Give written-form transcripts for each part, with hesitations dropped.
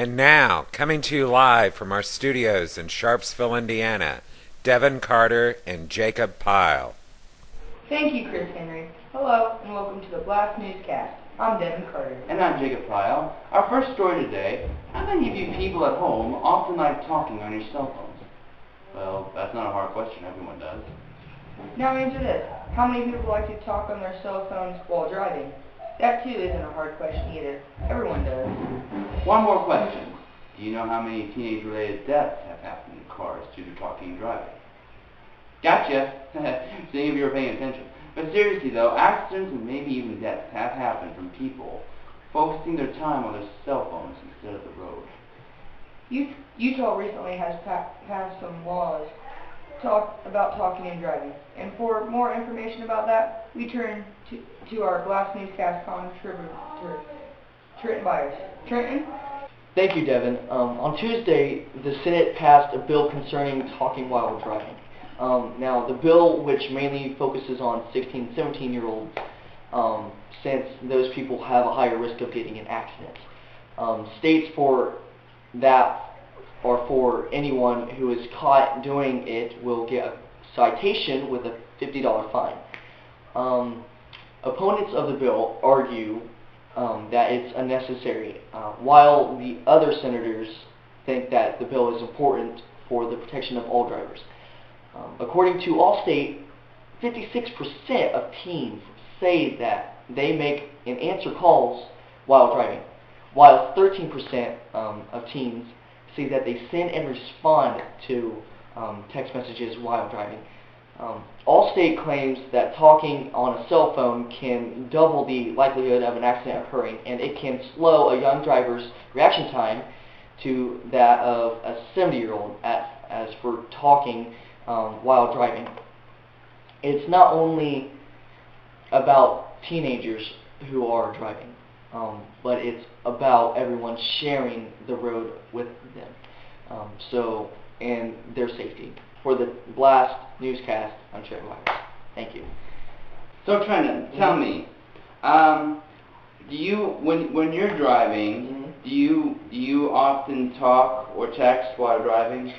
And now, coming to you live from our studios in Sharpsville, Indiana, Devin Carter and Jacob Pyle. Thank you, Chris Henry. Hello, and welcome to the BLAST Newscast. I'm Devin Carter. And I'm Jacob Pyle. Our first story today, how many of you people at home often like talking on your cell phones? Well, that's not a hard question. Everyone does. Now answer this. How many people like to talk on their cell phones while driving? That too isn't a hard question either. Everyone does. One more question. Do you know how many teenage-related deaths have happened in cars due to talking and driving? Gotcha. Seeing if you were paying attention. But seriously though, accidents and maybe even deaths have happened from people focusing their time on their cell phones instead of the road. Utah recently has passed some laws about talking and driving. And for more information about that, we turn to our BLAST Newscast contributor, Trenton Byers. Trenton? Thank you, Devin. On Tuesday, the Senate passed a bill concerning talking while driving. Now, the bill, which mainly focuses on 16, 17-year-olds, since those people have a higher risk of getting in accidents, states for that or for anyone who is caught doing it will get a citation with a $50 fine. Opponents of the bill argue that it's unnecessary, while the other senators think that the bill is important for the protection of all drivers. According to Allstate, 56% of teens say that they make and answer calls while driving, while 13% of teens say that they send and respond to text messages while driving. Allstate claims that talking on a cell phone can double the likelihood of an accident occurring, and it can slow a young driver's reaction time to that of a 70-year-old as for talking while driving. It's not only about teenagers who are driving, but it's about everyone sharing the road with them, and their safety. For the BLAST Newscast, I'm Trenton Byers. Thank you. So Trenton, tell me, do you, when you're driving, do you often talk or text while driving?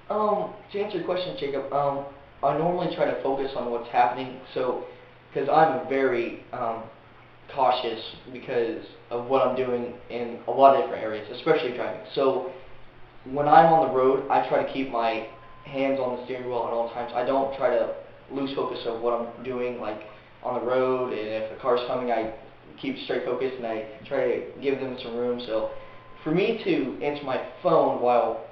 To answer your question, Jacob, I normally try to focus on what's happening, because I'm very cautious because of what I'm doing in a lot of different areas, especially driving. So when I'm on the road, I try to keep my hands on the steering wheel at all times. I don't try to lose focus of what I'm doing, like on the road, and if a car's coming, I keep straight focus and I try to give them some room. So for me to answer my phone while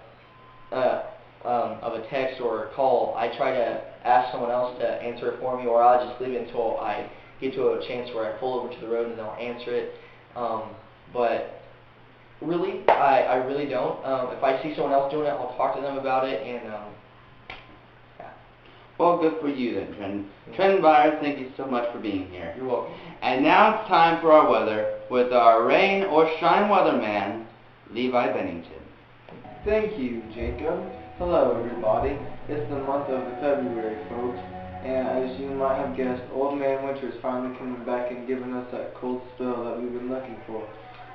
of a text or a call, I try to ask someone else to answer it for me, or I'll just leave it until I get to a chance where I pull over to the road and I'll answer it. But really, I really don't. If I see someone else doing it, I'll talk to them about it, and yeah. Well, good for you then, Trenton. Trenton Byers, thank you so much for being here. You're welcome. And now it's time for our weather with our rain or shine weatherman, Levi Bennington. Thank you, Jacob. Hello, everybody. It's the month of February, folks, and as you might have guessed, Old Man Winter is finally coming back and giving us that cold spell that we've been looking for.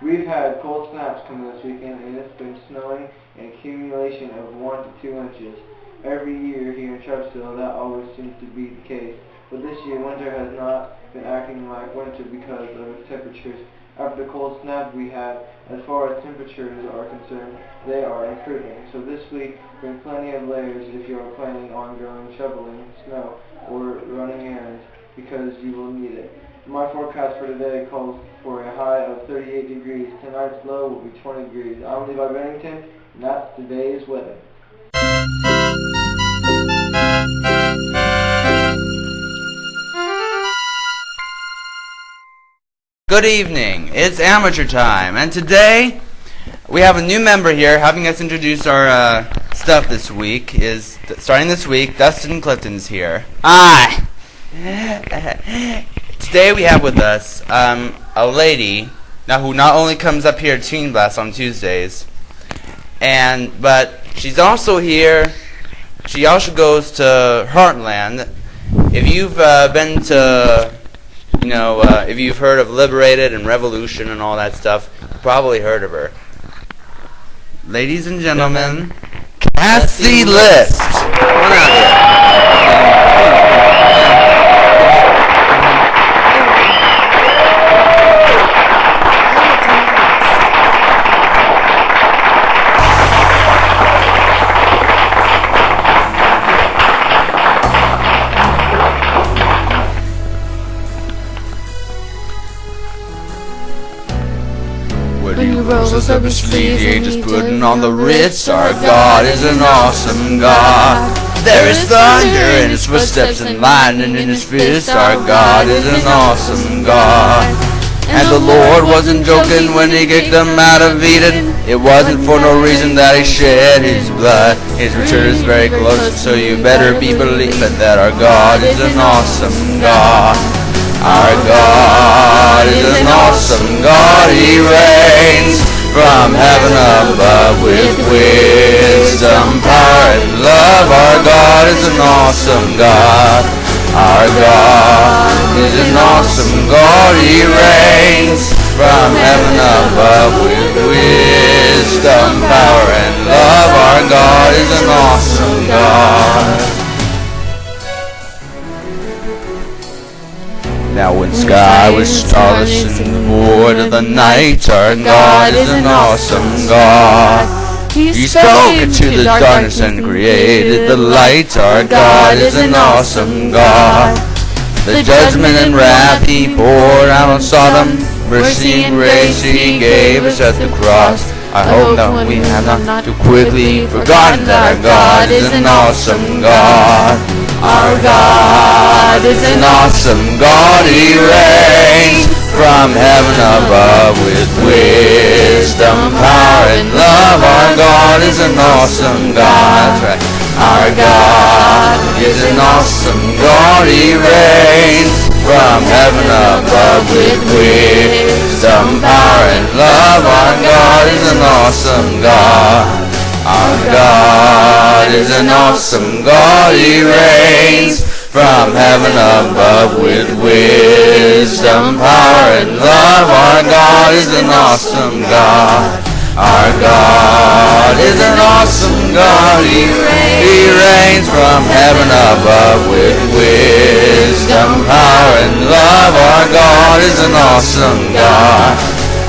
We've had cold snaps coming this weekend, and it's been snowing an accumulation of 1 to 2 inches. Every year here in Sharpsville, that always seems to be the case, but this year winter has not been acting like winter because of its temperatures. After the cold snap we had, as far as temperatures are concerned, they are improving. So this week, bring plenty of layers if you are planning on going shoveling snow or running errands, because you will need it. My forecast for today calls for a high of 38 degrees. Tonight's low will be 20 degrees. I'm Levi Bennington, and that's today's weather. Good evening. It's amateur time, and today we have a new member here helping us introduce our stuff this week. Starting this week, Dustin Clifton's here. Hi. Today we have with us a lady who not only comes up here at Teen Blast on Tuesdays, but she's also here. She also goes to Heartland. If you've been to, if you've heard of Liberated and Revolution and all that stuff, you've probably heard of her. ladies and gentlemen, Cassie List. Come on out here. When he rolls up his sleeves, he ain't just putting on the Ritz. Our God is an awesome God. There is thunder in his footsteps and lightning in his fist. Our God is an awesome God. And the Lord wasn't joking when he kicked them out of Eden. It wasn't for no reason that he shed his blood. His return is very close, so you better be believing that our God is an awesome God. Our God is an awesome God. He reigns from heaven above with wisdom, power, and love. Our God is an awesome God. Our God is an awesome God. He reigns from heaven above with wisdom, power, and love. Our God is an awesome God. Now when sky was starless in the void of the night, our God is an awesome God. He spoke into the darkness and created the light. Our God is an awesome God. The judgment and wrath he poured out on Sodom, mercy and grace he gave us at the cross. I hope that we have not too quickly forgotten that our God is an awesome God. Our God is an awesome God. He reigns from heaven above with wisdom, power, and love. Our God is an awesome God. That's right. Our God is an awesome God. He reigns from heaven above with wisdom, power, and love. Our God is an awesome God. Our God is an awesome God. He reigns from heaven above with wisdom, power, and love. Our God is an awesome God. Our God is an awesome God. He reigns from heaven above with wisdom, power, and love. Our God is an awesome God.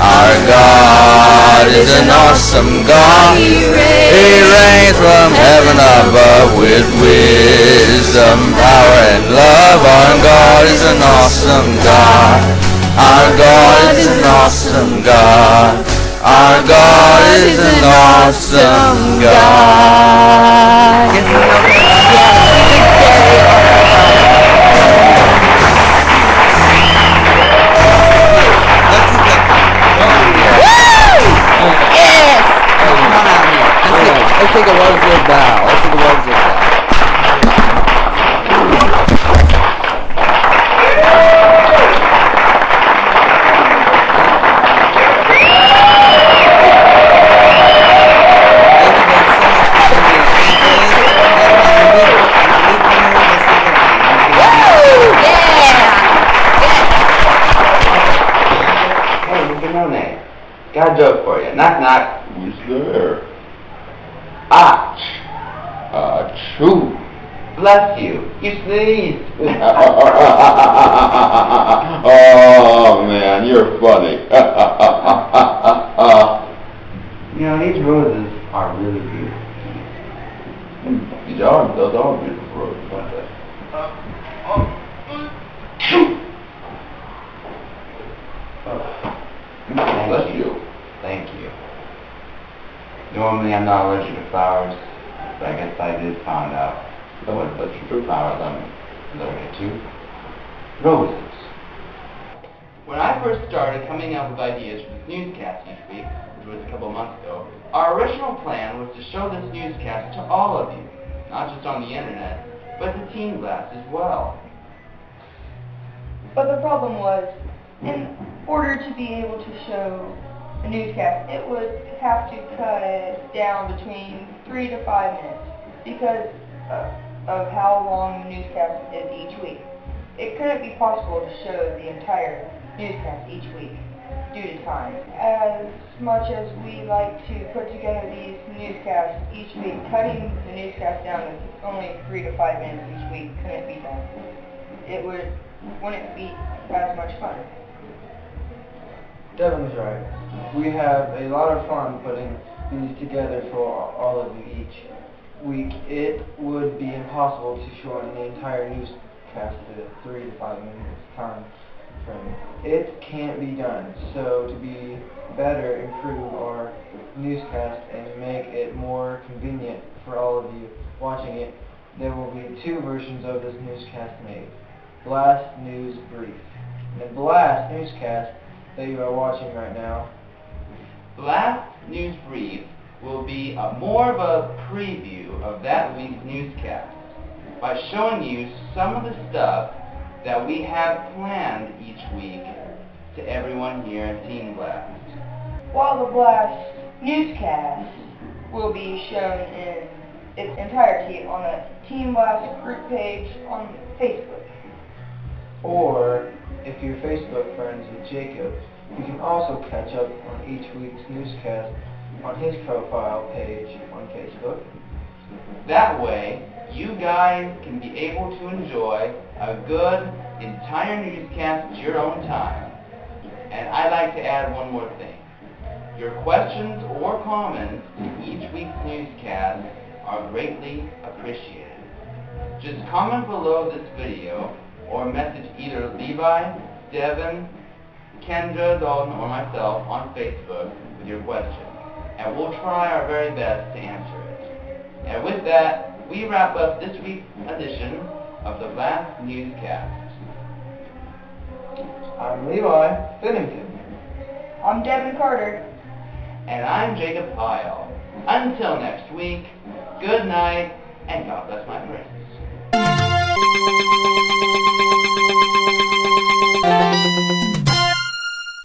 Our God is an awesome God. He reigns from heaven above with wisdom, power, and love. Our God is an awesome God. Our God is an awesome God. Our God is an awesome God. Let's take a love-filled bow. Let's take a love-filled bow. Got a joke for you. Knock, knock. Who's there? Ach. Achoo. Bless you. You sneezed. Oh, man, you're funny. You know, these roses are really beautiful. Those are beautiful roses, aren't they? Bless you. Thank you. Normally I'm not allergic to flowers, but I guess I did find out that what allergic to flowers I'm allergic to roses. When I first started coming up with ideas for this newscast each week, which was a couple of months ago, our original plan was to show this newscast to all of you, not just on the internet, but to Teen Blast as well. But the problem was, in order to be able to show a newscast, it would have to cut it down between 3 to 5 minutes because of how long the newscast is each week. It couldn't be possible to show the entire newscast each week. due to time. As much as we like to put together these newscasts each week, cutting the newscast down to only 3 to 5 minutes each week couldn't be done. It wouldn't be as much fun. Devin's right. We have a lot of fun putting these together for all of you each week. It would be impossible to shorten the entire newscast to 3 to 5 minutes time frame. It can't be done. So to be better, improve our newscast and make it more convenient for all of you watching it, there will be 2 versions of this newscast made. BLAST News Brief. The BLAST Newscast that you are watching right now. BLAST News Brief will be more of a preview of that week's newscast by showing you some of the stuff that we have planned each week to everyone here at Team BLAST. While the BLAST Newscast will be shown in its entirety on the Team BLAST group page on Facebook. Or, if you're Facebook friends with Jacob, you can also catch up on each week's newscast on his profile page on Facebook. That way, you guys can be able to enjoy a good entire newscast at your own time. And I'd like to add one more thing. Your questions or comments in each week's newscast are greatly appreciated. Just comment below this video or message either Levi, Devin, Kendra, Dalton, or myself on Facebook with your question, and we'll try our very best to answer it. And with that, we wrap up this week's edition of the BLAST Newscast. I'm Levi Bennington. I'm Devin Carter. And I'm Jacob Pyle. Until next week, good night, and God bless my friends.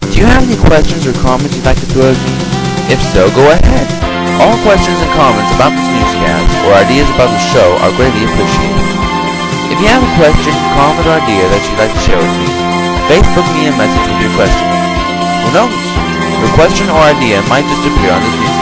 Do you have any questions or comments you'd like to throw at me? If so, go ahead. All questions and comments about this newscast or ideas about the show are greatly appreciated. If you have a question, comment, or idea that you'd like to share with me, Facebook me a message with your question. Who knows? Your question or idea might just appear on this newscast.